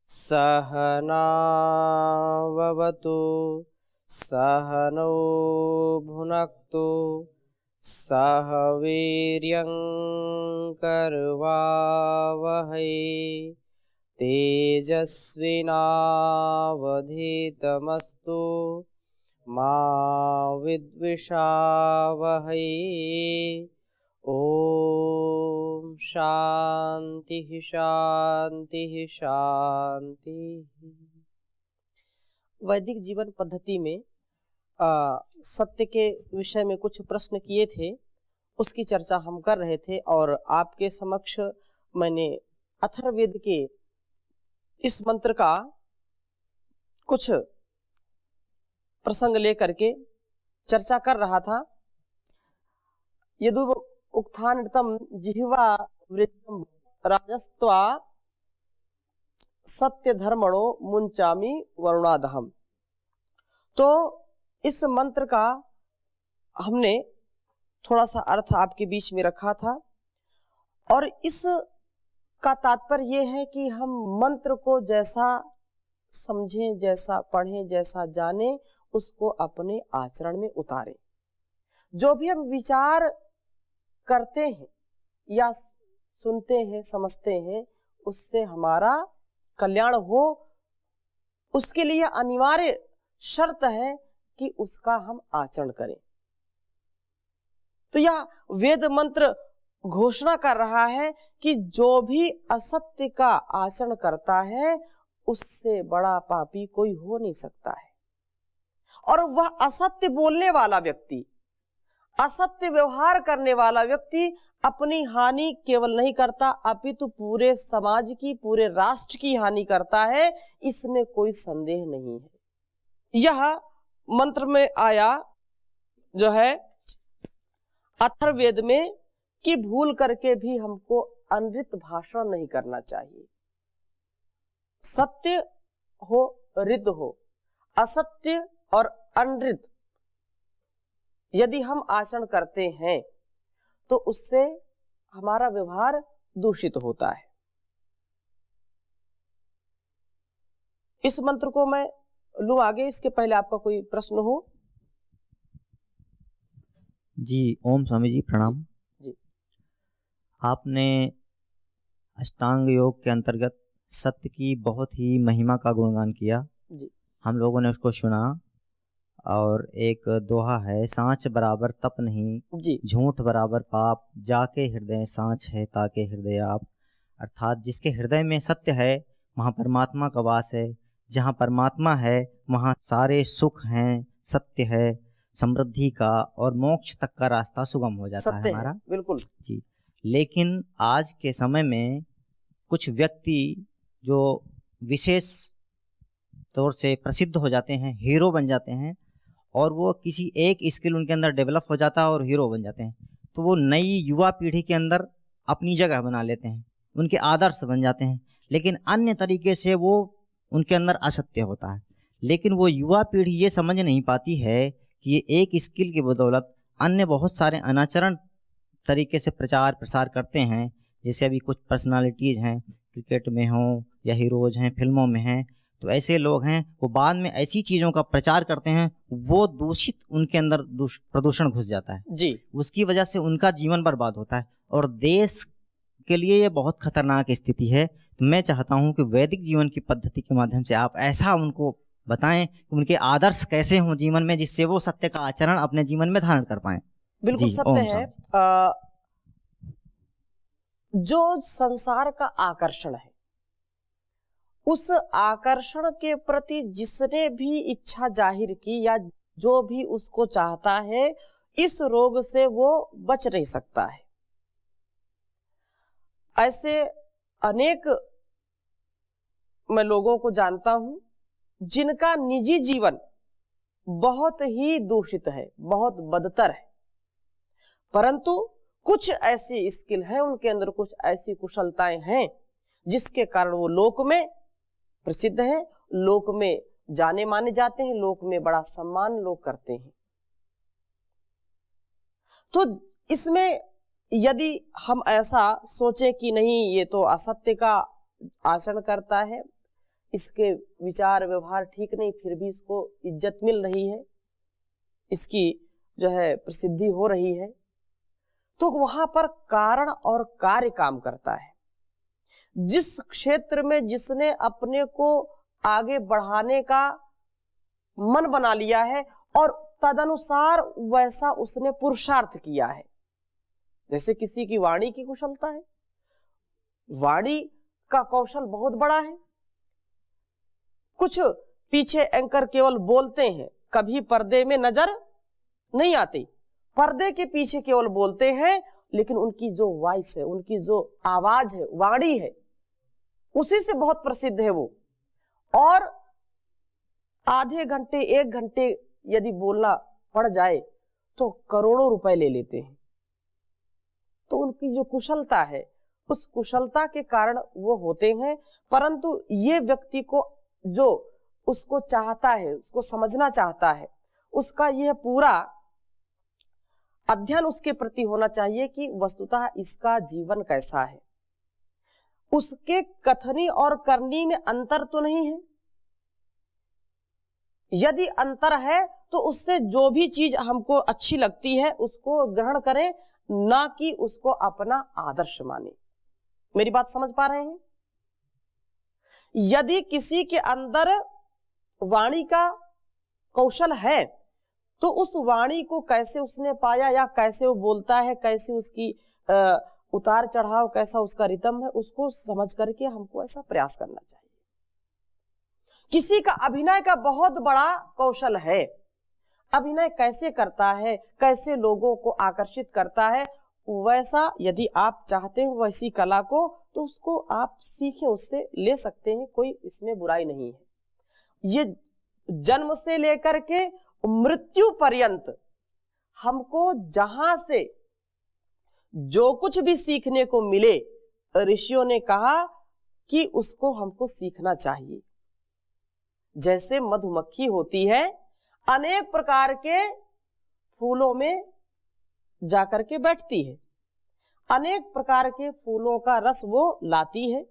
सहनाववतु सहनौ भुनक्तु सह वीर्यं करवावहै तेजस्विनावधीतमस्तु मा विद्विषावहै। ओम शांति शांति शांति। वैदिक जीवन पद्धति में सत्य के विषय में कुछ प्रश्न किए थे, उसकी चर्चा हम कर रहे थे और आपके समक्ष मैंने अथर्ववेद के इस मंत्र का कुछ प्रसंग लेकर के चर्चा कर रहा था। यदु उक्थानृतम जिह्वा वृद्धम राजस्त्वा सत्य धर्मणो मुंचामी वरुणादहम। तो इस मंत्र का हमने थोड़ा सा अर्थ आपके बीच में रखा था और इस का तात्पर्य यह है कि हम मंत्र को जैसा समझें, जैसा पढ़ें, जैसा जाने, उसको अपने आचरण में उतारें। जो भी हम विचार करते हैं या सुनते हैं, समझते हैं, उससे हमारा कल्याण हो, उसके लिए अनिवार्य शर्त है कि उसका हम आचरण करें। तो यह वेद मंत्र घोषणा कर रहा है कि जो भी असत्य का आचरण करता है उससे बड़ा पापी कोई हो नहीं सकता है। और वह असत्य बोलने वाला व्यक्ति, असत्य व्यवहार करने वाला व्यक्ति अपनी हानि केवल नहीं करता अपितु पूरे समाज की, पूरे राष्ट्र की हानि करता है, इसमें कोई संदेह नहीं है। यह मंत्र में आया जो है अथर्ववेद में कि भूल करके भी हमको अनृत भाषण नहीं करना चाहिए। सत्य हो ऋत हो, असत्य और अनृत यदि हम आचरण करते हैं तो उससे हमारा व्यवहार दूषित होता है। इस मंत्र को मैं लूं आगे, इसके पहले आपका कोई प्रश्न हो? जी ओम स्वामी जी प्रणाम। जी। आपने अष्टांग योग के अंतर्गत सत्य की बहुत ही महिमा का गुणगान किया। जी। हम लोगों ने उसको सुना और एक दोहा है, सांच बराबर तप नहीं, जी। झूठ बराबर पाप, जाके हृदय सांच है ताके हृदय आप। अर्थात जिसके हृदय में सत्य है वहाँ परमात्मा का वास है, जहाँ परमात्मा है वहाँ सारे सुख हैं, सत्य है, समृद्धि का और मोक्ष तक का रास्ता सुगम हो जाता है हमारा। बिल्कुल जी। लेकिन आज के समय में कुछ व्यक्ति जो विशेष तौर से प्रसिद्ध हो जाते हैं, हीरो बन जाते हैं, और वो किसी एक स्किल उनके अंदर डेवलप हो जाता है और हीरो बन जाते हैं, तो वो नई युवा पीढ़ी के अंदर अपनी जगह बना लेते हैं, उनके आदर्श बन जाते हैं। लेकिन अन्य तरीके से वो उनके अंदर असत्य होता है। लेकिन वो युवा पीढ़ी ये समझ नहीं पाती है कि ये एक स्किल की बदौलत अन्य बहुत सारे अनाचरण तरीके से प्रचार प्रसार करते हैं। जैसे अभी कुछ पर्सनालिटीज़ हैं, क्रिकेट में हों या हीरोज हैं, फिल्मों में हैं, तो ऐसे लोग हैं वो बाद में ऐसी चीज़ों का प्रचार करते हैं, वो दूषित उनके अंदर प्रदूषण घुस जाता है जी। उसकी वजह से उनका जीवन बर्बाद होता है और देश के लिए ये बहुत खतरनाक स्थिति है। तो मैं चाहता हूँ कि वैदिक जीवन की पद्धति के माध्यम से आप ऐसा उनको बताएं कि उनके आदर्श कैसे हों जीवन में, जिससे वो सत्य का आचरण अपने जीवन में धारण कर पाएं। बिल्कुल सत्य है। जो संसार का आकर्षण है, उस आकर्षण के प्रति जिसने भी इच्छा जाहिर की या जो भी उसको चाहता है, इस रोग से वो बच नहीं सकता है। ऐसे अनेक मैं लोगों को जानता हूं जिनका निजी जीवन बहुत ही दूषित है, बहुत बदतर है, परंतु कुछ ऐसी स्किल है उनके अंदर, कुछ ऐसी कुशलताएं हैं जिसके कारण वो लोक में प्रसिद्ध है, लोक में जाने माने जाते हैं, लोक में बड़ा सम्मान लोग करते हैं। तो इसमें यदि हम ऐसा सोचें कि नहीं ये तो असत्य का आचरण करता है इसके विचार व्यवहार ठीक नहीं, फिर भी इसको इज्जत मिल रही है, इसकी जो है प्रसिद्धि हो रही है, तो वहां पर कारण और कार्य काम करता है। जिस क्षेत्र में जिसने अपने को आगे बढ़ाने का मन बना लिया है और तदनुसार वैसा उसने पुरुषार्थ किया है, जैसे किसी की वाणी की कुशलता है, वाणी का कौशल बहुत बड़ा है। कुछ पीछे एंकर केवल बोलते हैं, कभी पर्दे में नजर नहीं आते, पर्दे के पीछे केवल बोलते हैं, लेकिन उनकी जो वॉइस है, उनकी जो आवाज है, वाणी है, उसी से बहुत प्रसिद्ध है वो। और आधे घंटे 1 घंटे यदि बोलना पड़ जाए तो करोड़ों रुपए ले लेते हैं। तो उनकी जो कुशलता है, उस कुशलता के कारण वो होते हैं। परंतु ये व्यक्ति को जो उसको चाहता है, उसको समझना चाहता है, उसका यह पूरा अध्ययन उसके प्रति होना चाहिए कि वस्तुतः इसका जीवन कैसा है, उसके कथनी और करनी में अंतर तो नहीं है। यदि अंतर है तो उससे जो भी चीज हमको अच्छी लगती है उसको ग्रहण करें, ना कि उसको अपना आदर्श माने। मेरी बात समझ पा रहे हैं? यदि किसी के अंदर वाणी का कौशल है तो उस वाणी को कैसे उसने पाया, या कैसे वो बोलता है, कैसे उसकी उतार चढ़ाव, कैसा उसका रिदम है, उसको समझ करके हमको ऐसा प्रयास करना चाहिए। किसी का अभिनय का बहुत बड़ा कौशल है, अभिनय कैसे करता है, कैसे लोगों को आकर्षित करता है, वैसा यदि आप चाहते हैं वैसी कला को, तो उसको आप सीखें, उससे ले सकते हैं, कोई इसमें बुराई नहीं है। ये जन्म से लेकर के मृत्यु पर्यंत हमको जहां से जो कुछ भी सीखने को मिले, ऋषियों ने कहा कि उसको हमको सीखना चाहिए। जैसे मधुमक्खी होती है, अनेक प्रकार के फूलों में जाकर के बैठती है, अनेक प्रकार के फूलों का रस वो लाती है,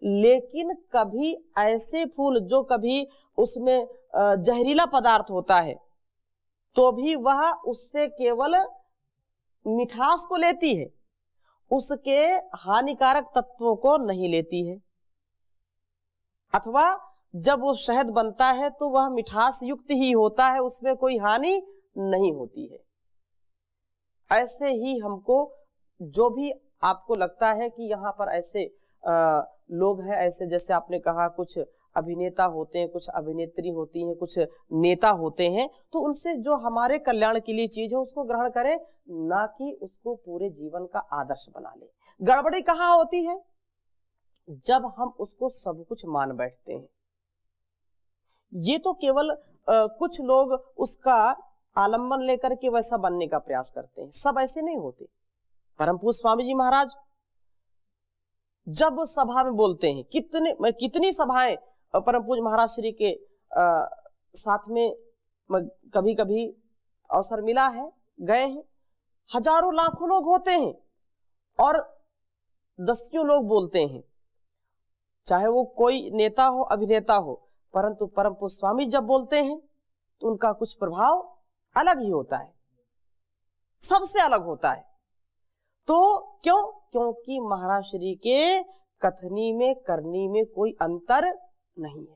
लेकिन कभी ऐसे फूल जो कभी उसमें जहरीला पदार्थ होता है तो भी वह उससे केवल मिठास को लेती है, उसके हानिकारक तत्वों को नहीं लेती है। अथवा जब वो शहद बनता है तो वह मिठास युक्त ही होता है, उसमें कोई हानि नहीं होती है। ऐसे ही हमको जो भी आपको लगता है कि यहाँ पर ऐसे लोग हैं, ऐसे जैसे आपने कहा कुछ अभिनेता होते हैं, कुछ अभिनेत्री होती हैं, कुछ नेता होते हैं, तो उनसे जो हमारे कल्याण के लिए चीज है उसको ग्रहण करें, ना कि उसको पूरे जीवन का आदर्श बना ले। गड़बड़ी कहाँ होती है? जब हम उसको सब कुछ मान बैठते हैं। ये तो केवल कुछ लोग उसका आलम्बन लेकर के वैसा बनने का प्रयास करते हैं, सब ऐसे नहीं होते। परम पूज्य स्वामी जी महाराज जब सभा में बोलते हैं, कितनी सभाएं परम पूज्य महाराज श्री के साथ में कभी कभी अवसर मिला है, गए हैं, हजारों लाखों लोग होते हैं और दसियों लोग बोलते हैं, चाहे वो कोई नेता हो, अभिनेता हो, परंतु परम पूज्य स्वामी जब बोलते हैं तो उनका कुछ प्रभाव अलग ही होता है, सबसे अलग होता है। तो क्यों? क्योंकि महाराज श्री के कथनी में करनी में कोई अंतर नहीं है।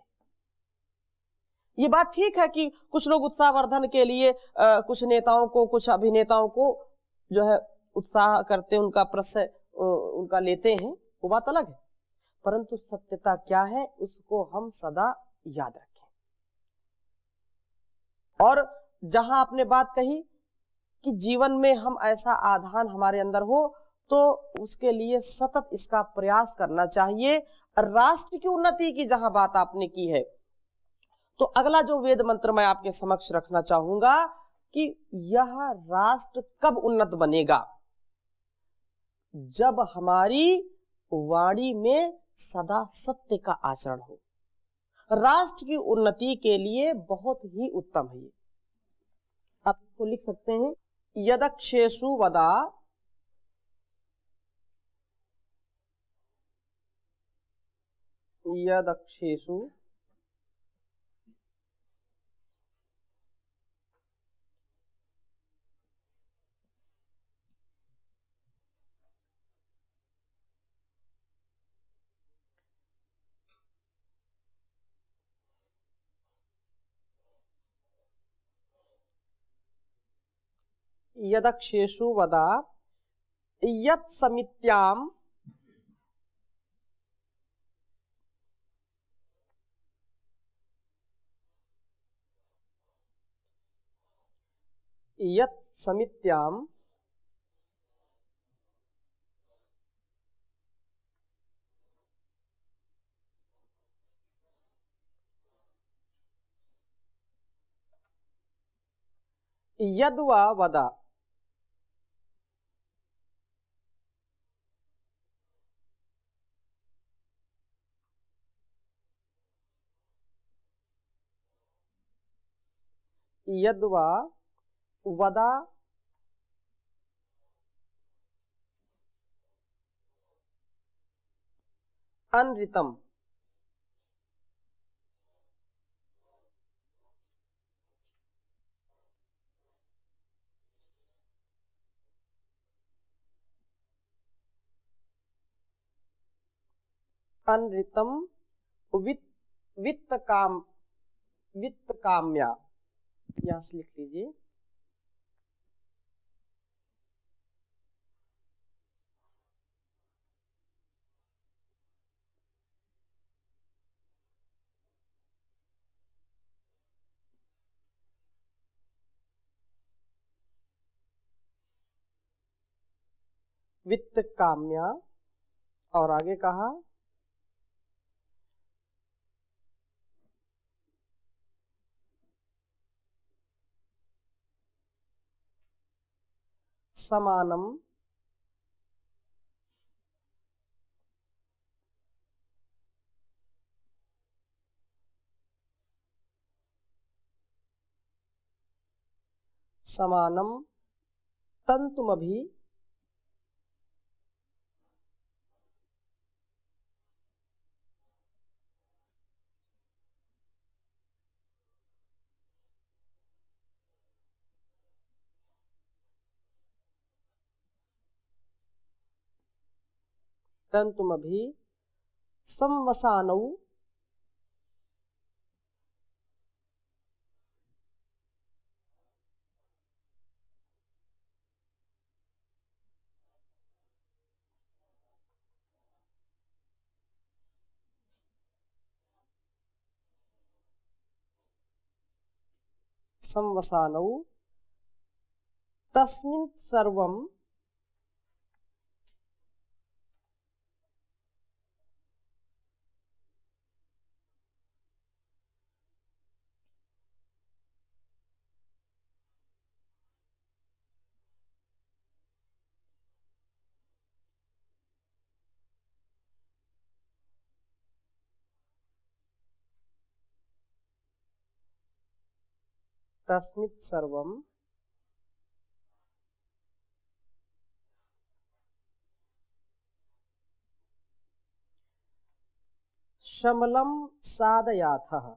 ये बात ठीक है कि कुछ लोग उत्साहवर्धन के लिए कुछ नेताओं को, कुछ अभिनेताओं को जो है उत्साह करते हैं, उनका प्रश्न उनका लेते हैं, वो बात अलग है। परंतु सत्यता क्या है उसको हम सदा याद रखें। और जहां आपने बात कही कि जीवन में हम ऐसा आधान हमारे अंदर हो, तो उसके लिए सतत इसका प्रयास करना चाहिए। राष्ट्र की उन्नति की जहां बात आपने की है, तो अगला जो वेद मंत्र मैं आपके समक्ष रखना चाहूंगा कि यह राष्ट्र कब उन्नत बनेगा? जब हमारी वाणी में सदा सत्य का आचरण हो। राष्ट्र की उन्नति के लिए बहुत ही उत्तम है। आप इसको लिख सकते हैं, यदक्षेषु वदा यदक्षेषु यदक्षेषु वदा यत् समित्याम यत् समित्याम यद्वा वदा यद्वा वदा अनृतम अनृतम वित्त काम्या, यहां से लिख लीजिए। वित्त काम्या, और आगे कहा समानम समानम तंतुमभि तंतुमभि संवसानौ संवसानौ तस्मिन् सर्वं तस्मित् सर्वं शमलं सादयाथः।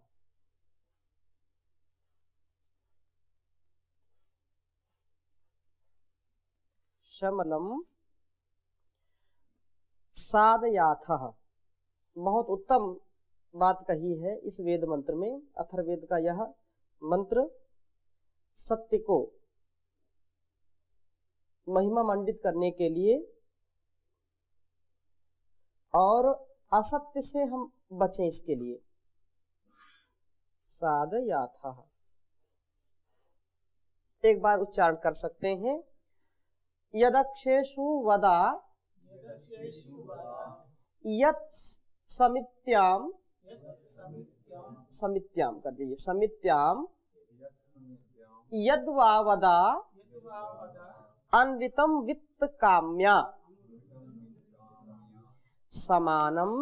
शमलम सादयाथः, बहुत उत्तम बात कही है इस वेद मंत्र में। अथर्ववेद का यह मंत्र सत्य को महिमा मंडित करने के लिए और असत्य से हम बचें इसके लिए। सादयाथः, एक बार उच्चारण कर सकते हैं। यदक्षेषु वदा यत् समित्याम, समित्याम कर दीजिए, समित्याम यद्वा वदा अनृतम वित्त काम्या समानम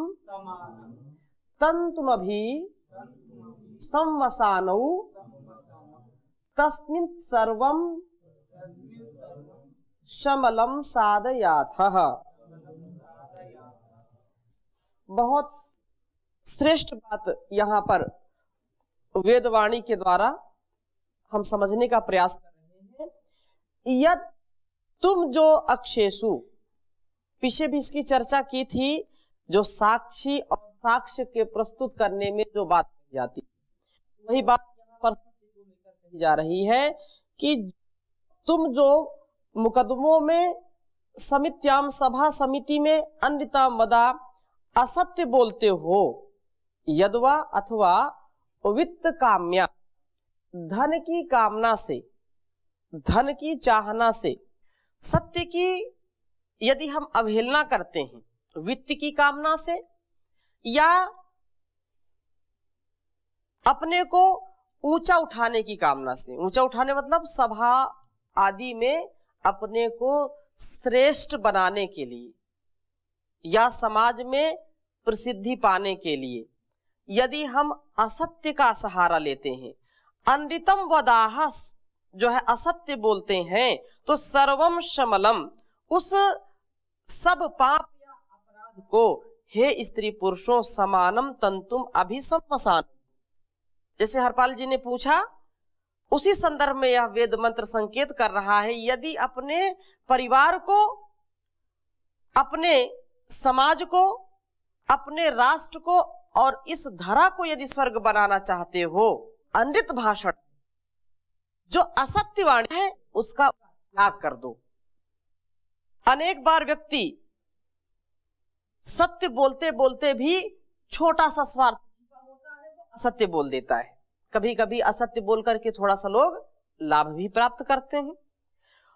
तंतुमभि संवसानौ तस्मिन् सर्वं शमलम सादयाथः। बहुत श्रेष्ठ बात यहाँ पर वेदवाणी के द्वारा हम समझने का प्रयास कर रहे हैं। यद तुम जो अक्षेषु, पीछे भी इसकी चर्चा की थी, जो साक्षी और साक्ष्य के प्रस्तुत करने में जो बात कही जाती, वही बात यहाँ पर कही जा रही है कि तुम जो मुकदमों में समित्याम सभा समिति में अन्यता मदा असत्य बोलते हो, यदवा अथवा वित्त काम्या, धन की कामना से, धन की चाहना से सत्य की यदि हम अवहेलना करते हैं, वित्त की कामना से या अपने को ऊंचा उठाने की कामना से, ऊंचा उठाने मतलब सभा आदि में अपने को श्रेष्ठ बनाने के लिए या समाज में प्रसिद्धि पाने के लिए यदि हम असत्य का सहारा लेते हैं, अनृतम वदाहस जो है असत्य बोलते हैं, तो सर्वम शमलम, उस सब पाप या अपराध को हे स्त्री पुरुषों समानम तंतुम अभिसंपसान। जैसे हरपाल जी ने पूछा, उसी संदर्भ में यह वेद मंत्र संकेत कर रहा है, यदि अपने परिवार को, अपने समाज को, अपने राष्ट्र को और इस धरा को यदि स्वर्ग बनाना चाहते हो, अनृत भाषण जो असत्य वाणी है उसका त्याग कर दो। अनेक बार व्यक्ति सत्य बोलते बोलते भी छोटा सा स्वार्थ होता है तो असत्य बोल देता है। कभी कभी असत्य बोल करके थोड़ा सा लोग लाभ भी प्राप्त करते हैं।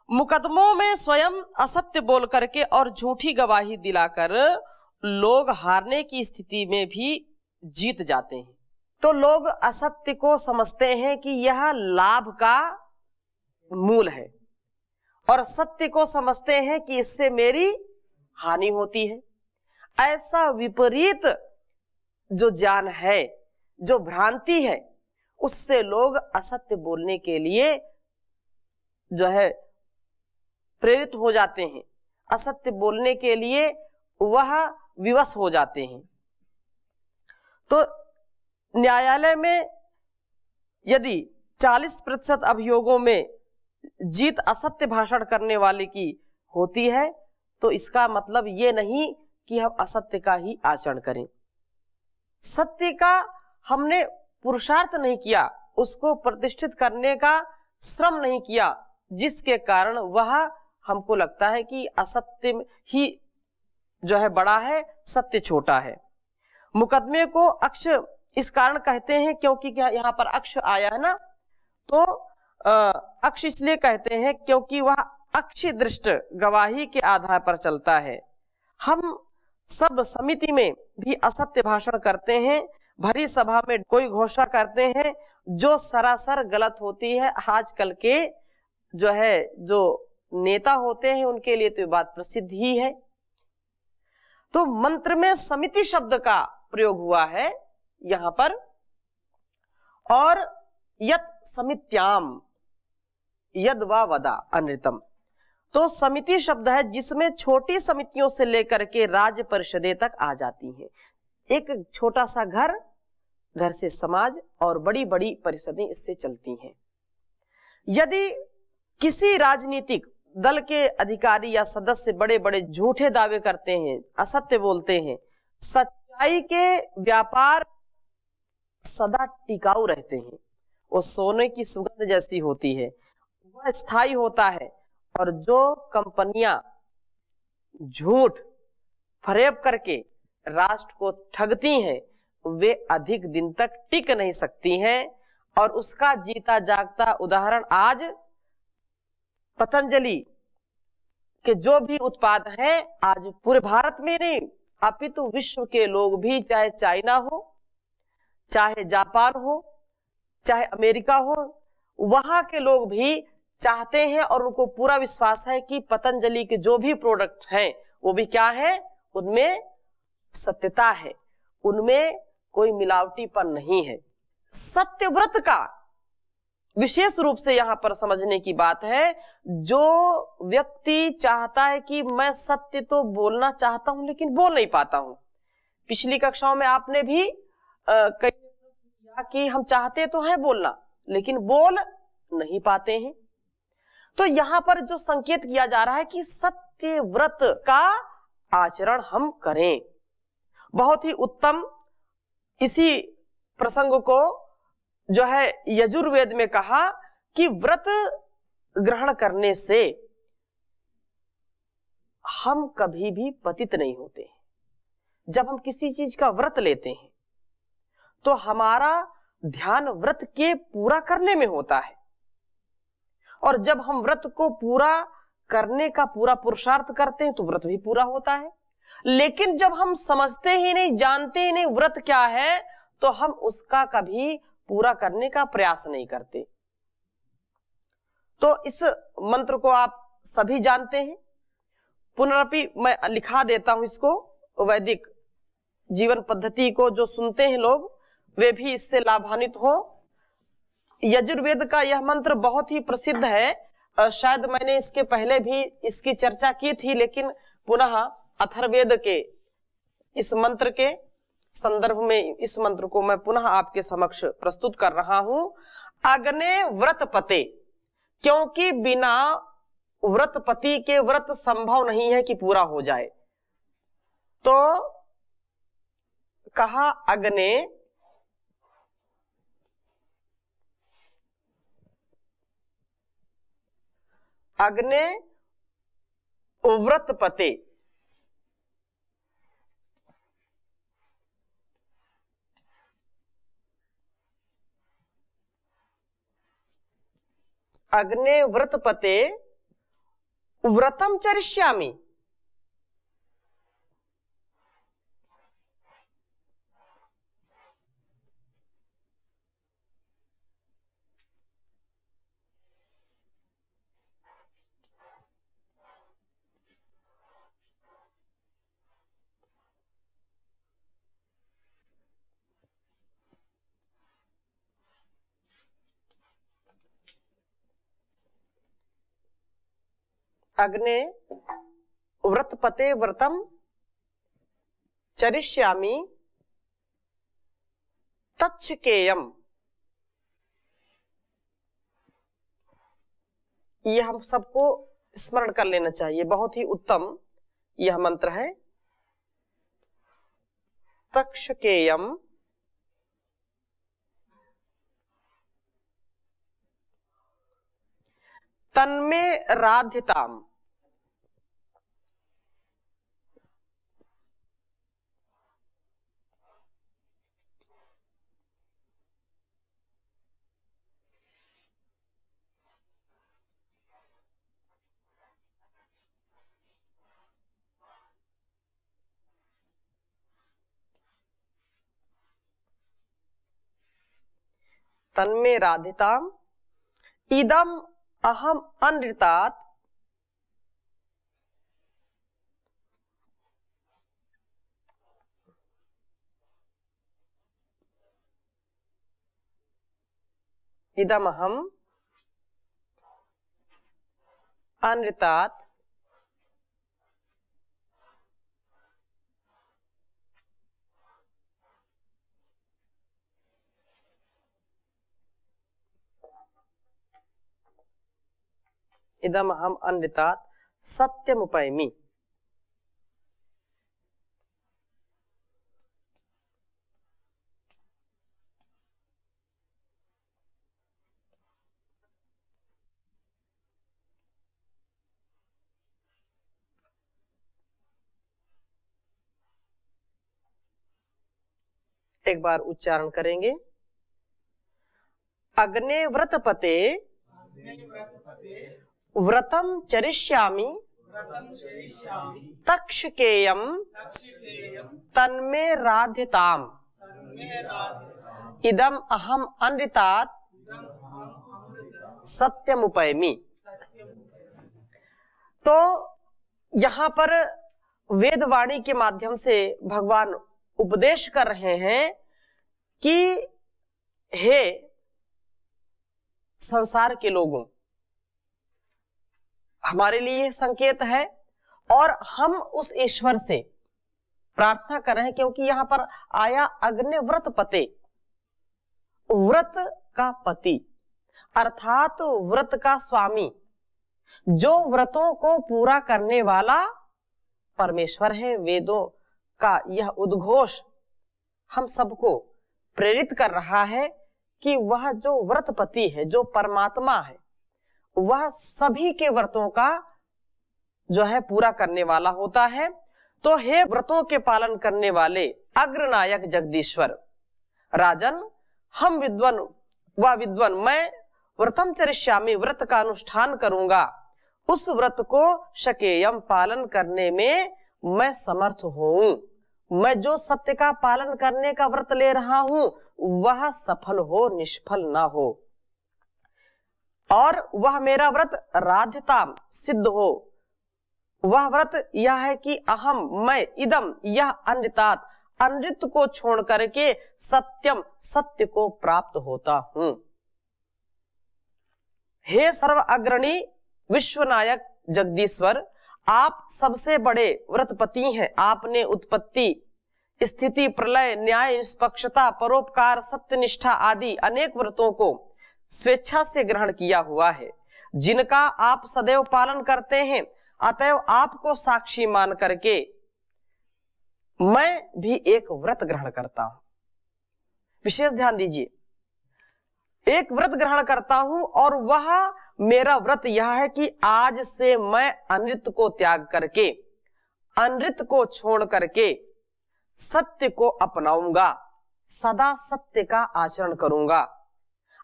मुकदमों में स्वयं असत्य बोल करके और झूठी गवाही दिलाकर लोग हारने की स्थिति में भी जीत जाते हैं। तो लोग असत्य को समझते हैं कि यह लाभ का मूल है और सत्य को समझते हैं कि इससे मेरी हानि होती है। ऐसा विपरीत जो ज्ञान है, जो भ्रांति है, उससे लोग असत्य बोलने के लिए जो है प्रेरित हो जाते हैं, असत्य बोलने के लिए वह विवश हो जाते हैं। तो न्यायालय में यदि 40% अभियोगों में जीत असत्य भाषण करने वाले की होती है तो इसका मतलब ये नहीं कि हम असत्य का ही आचरण करें। सत्य का हमने पुरुषार्थ नहीं किया, उसको प्रतिष्ठित करने का श्रम नहीं किया, जिसके कारण वह हमको लगता है कि असत्य ही जो है बड़ा है, सत्य छोटा है। मुकदमे को अक्ष इस कारण कहते हैं क्योंकि क्या यहाँ पर अक्ष आया है ना, तो अक्ष इसलिए कहते हैं क्योंकि वह अक्षि दृष्ट गवाही के आधार पर चलता है। हम सब समिति में भी असत्य भाषण करते हैं, भरी सभा में कोई घोषणा करते हैं जो सरासर गलत होती है। आजकल के जो है जो नेता होते हैं उनके लिए तो ये बात प्रसिद्ध ही है। तो मंत्र में समिति शब्द का प्रयोग हुआ है यहां पर, और यत समित्याम यद वा वदा अनृतम, तो समिति शब्द है जिसमें छोटी समितियों से लेकर के राज्य परिषदें तक आ जाती हैं। एक छोटा सा घर, घर से समाज और बड़ी बड़ी परिषदें इससे चलती हैं। यदि किसी राजनीतिक दल के अधिकारी या सदस्य बड़े बड़े झूठे दावे करते हैं, असत्य बोलते हैं, सच्चाई के व्यापार सदा टिकाऊ रहते हैं, वो सोने की सुगंध जैसी होती है, वह स्थायी होता है। और जो कंपनियां झूठ फरेब करके राष्ट्र को ठगती हैं वे अधिक दिन तक टिक नहीं सकती हैं। और उसका जीता जागता उदाहरण आज पतंजलि के जो भी उत्पाद हैं, आज पूरे भारत में नहीं अपितु विश्व के लोग भी, चाहे चाइना हो, चाहे जापान हो, चाहे अमेरिका हो, वहां के लोग भी चाहते हैं और उनको पूरा विश्वास है कि पतंजलि के जो भी प्रोडक्ट हैं वो भी क्या है, उनमें सत्यता है, उनमें कोई मिलावटीपन नहीं है। सत्यव्रत का विशेष रूप से यहां पर समझने की बात है। जो व्यक्ति चाहता है कि मैं सत्य तो बोलना चाहता हूं लेकिन बोल नहीं पाता हूं, पिछली कक्षाओं में आपने भी कई किया कि हम चाहते तो हैं बोलना, लेकिन बोल नहीं पाते हैं। तो यहां पर जो संकेत किया जा रहा है कि सत्य व्रत का आचरण हम करें। बहुत ही उत्तम इसी प्रसंग को जो है यजुर्वेद में कहा कि व्रत ग्रहण करने से हम कभी भी पतित नहीं होते हैं। जब हम किसी चीज का व्रत लेते हैं तो हमारा ध्यान व्रत के पूरा करने में होता है, और जब हम व्रत को पूरा करने का पूरा पुरुषार्थ करते हैं तो व्रत भी पूरा होता है। लेकिन जब हम समझते ही नहीं, जानते ही नहीं व्रत क्या है, तो हम उसका कभी पूरा करने का प्रयास नहीं करते। तो इस मंत्र को आप सभी जानते हैं। पुनरपि मैं लिखा देता हूं इसको, वैदिक जीवन पद्धति को जो सुनते हैं लोग वे भी इससे लाभान्वित हो। यजुर्वेद का यह मंत्र बहुत ही प्रसिद्ध है। शायद मैंने इसके पहले भी इसकी चर्चा की थी, लेकिन पुनः अथर्ववेद के इस मंत्र के संदर्भ में इस मंत्र को मैं पुनः आपके समक्ष प्रस्तुत कर रहा हूं। अग्ने व्रत पते, क्योंकि बिना व्रतपति के व्रत संभव नहीं है कि पूरा हो जाए। तो कहा अग्ने अग्ने व्रतपते, अग्ने व्रतपते व्रतम चरिष्यामि। अग्ने व्रतपते व्रतम चरिष्यामि तच्छकेयम। यह हम सबको स्मरण कर लेना चाहिए, बहुत ही उत्तम यह मंत्र है। तक्षकेयम तन्मे राध्यताम। तन्मे राधिताम इदम अहम अनृतात इदम अहम अनृतात इदम अहम अनृतात सत्यमुपैमि। एक बार उच्चारण करेंगे। अग्ने व्रतपते व्रतम चरिष्यामि तक्षकेयम तन्मे राध्यताम इदम अहम अनृतात सत्यमुपैमि। तो यहां पर वेदवाणी के माध्यम से भगवान उपदेश कर रहे हैं कि हे संसार के लोगों, हमारे लिए संकेत है और हम उस ईश्वर से प्रार्थना कर रहे हैं, क्योंकि यहाँ पर आया अग्नि व्रत पते, व्रत का पति अर्थात व्रत का स्वामी, जो व्रतों को पूरा करने वाला परमेश्वर है। वेदों का यह उद्घोष हम सबको प्रेरित कर रहा है कि वह जो व्रतपति है, जो परमात्मा है, वह सभी के व्रतों का जो है पूरा करने वाला होता है। तो हे व्रतों के पालन करने वाले अग्रनायक जगदीश्वर, राजन हम विद्वान व विद्वान, मैं व्रतम चरिष्यामि, व्रत का अनुष्ठान करूंगा, उस व्रत को शकेयम पालन करने में मैं समर्थ हूं। मैं जो सत्य का पालन करने का व्रत ले रहा हूं वह सफल हो, निष्फल ना हो, और वह मेरा व्रत राध्यता सिद्ध हो। वह व्रत यह है कि अहम मैं इदम यह अन्यतात, अनृत को छोड़ करके सत्यम सत्य को प्राप्त होता हूं। हे सर्व अग्रणी विश्वनायक जगदीश्वर, आप सबसे बड़े व्रतपति हैं। आपने उत्पत्ति, स्थिति, प्रलय, न्याय, निष्पक्षता, परोपकार, सत्यनिष्ठा आदि अनेक व्रतों को स्वेच्छा से ग्रहण किया हुआ है, जिनका आप सदैव पालन करते हैं। अतएव आपको साक्षी मान करके मैं भी एक व्रत ग्रहण करता हूं। विशेष ध्यान दीजिए, एक व्रत ग्रहण करता हूं, और वह मेरा व्रत यह है कि आज से मैं अनृत को त्याग करके, अनृत को छोड़ करके सत्य को अपनाऊंगा, सदा सत्य का आचरण करूंगा।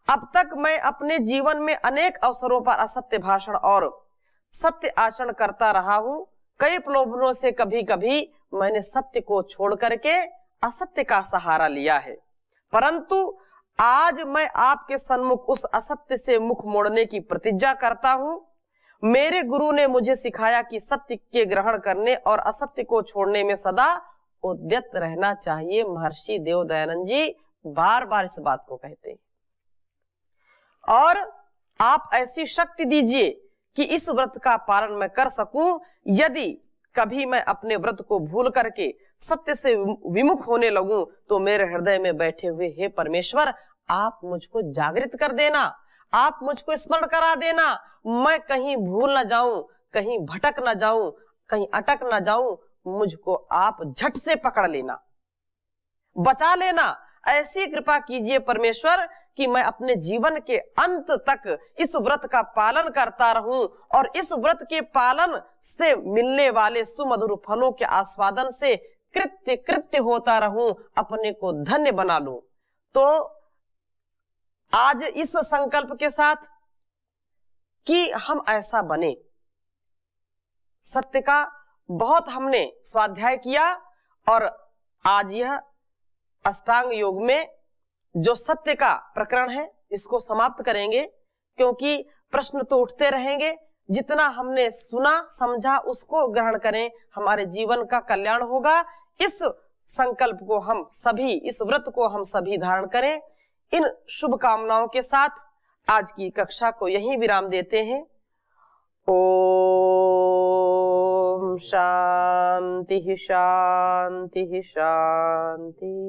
अब तक मैं अपने जीवन में अनेक अवसरों पर असत्य भाषण और सत्य आचरण करता रहा हूं। कई प्रलोभनों से कभी कभी मैंने सत्य को छोड़ करके असत्य का सहारा लिया है, परंतु आज मैं आपके सन्मुख उस असत्य से मुख मोड़ने की प्रतिज्ञा करता हूं। मेरे गुरु ने मुझे सिखाया कि सत्य के ग्रहण करने और असत्य को छोड़ने में सदा उद्यत रहना चाहिए। महर्षि देव दयानंद जी बार बार इस बात को कहते हैं, और आप ऐसी शक्ति दीजिए कि इस व्रत का पालन मैं कर सकूं। यदि कभी मैं अपने व्रत को भूल करके सत्य से विमुख होने लगूं तो मेरे हृदय में बैठे हुए हे परमेश्वर, आप मुझको जागृत कर देना, आप मुझको स्मरण करा देना। मैं कहीं भूल ना जाऊं, कहीं भटक ना जाऊं, कहीं अटक ना जाऊं। मुझको आप झट से पकड़ लेना, बचा लेना। ऐसी कृपा कीजिए परमेश्वर कि मैं अपने जीवन के अंत तक इस व्रत का पालन करता रहूं, और इस व्रत के पालन से मिलने वाले सुमधुर फलों के आस्वादन से कृत्य कृत्य होता रहूं, अपने को धन्य बना लूं। तो आज इस संकल्प के साथ कि हम ऐसा बने, सत्य का बहुत हमने स्वाध्याय किया, और आज यह अष्टांग योग में जो सत्य का प्रकरण है इसको समाप्त करेंगे, क्योंकि प्रश्न तो उठते रहेंगे। जितना हमने सुना समझा उसको ग्रहण करें, हमारे जीवन का कल्याण होगा। इस संकल्प को हम सभी, इस व्रत को हम सभी धारण करें। इन शुभकामनाओं के साथ आज की कक्षा को यहीं विराम देते हैं। ओम शांति शांति शांति।